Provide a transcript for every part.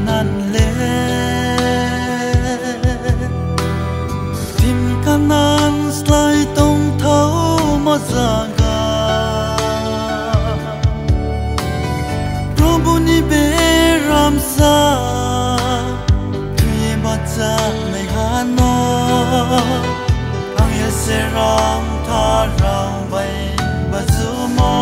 nan le tim kanan slai tong thau ma zaga Prabhu ni be ramsa tuye bacha mai hano ang ya se ram tha rang vai bazumo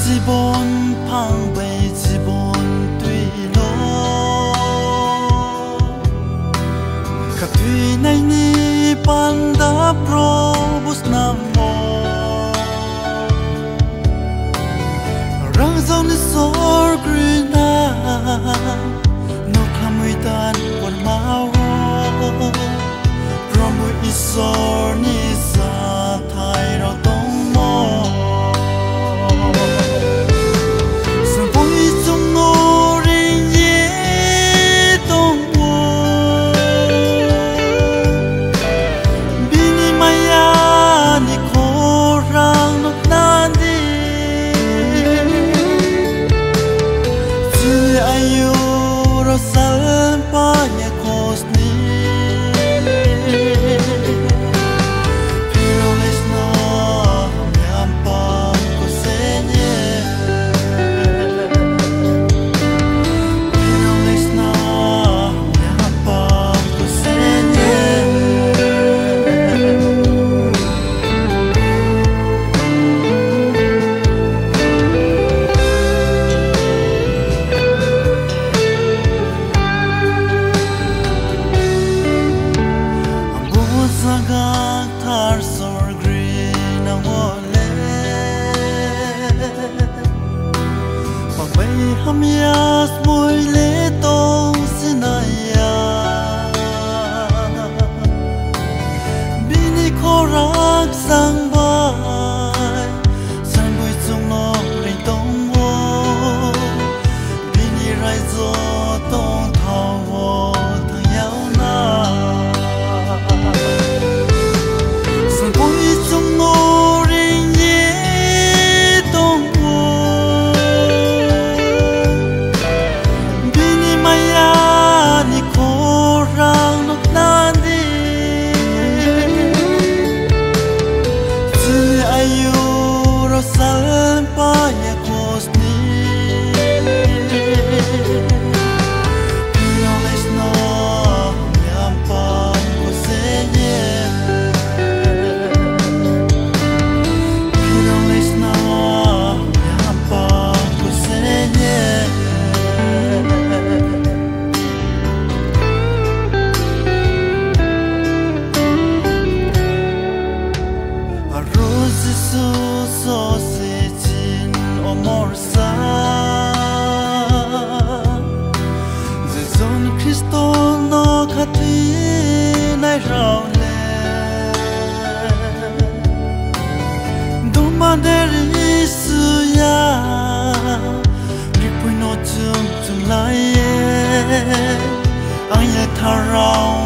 Zibon pang bay zibon tui lo Ka tui nai ni panda probus namo Rang zong ni sor grina No klamui dan wan mao Promu isor ni sa thai rao tong mo Hamias môi lê tông sinaya Bini korak sang bay Sang bùi chung nó rình tông vô Bini rai dô tông thao vô thang yao na Sang bùi chung nó Anh ya thao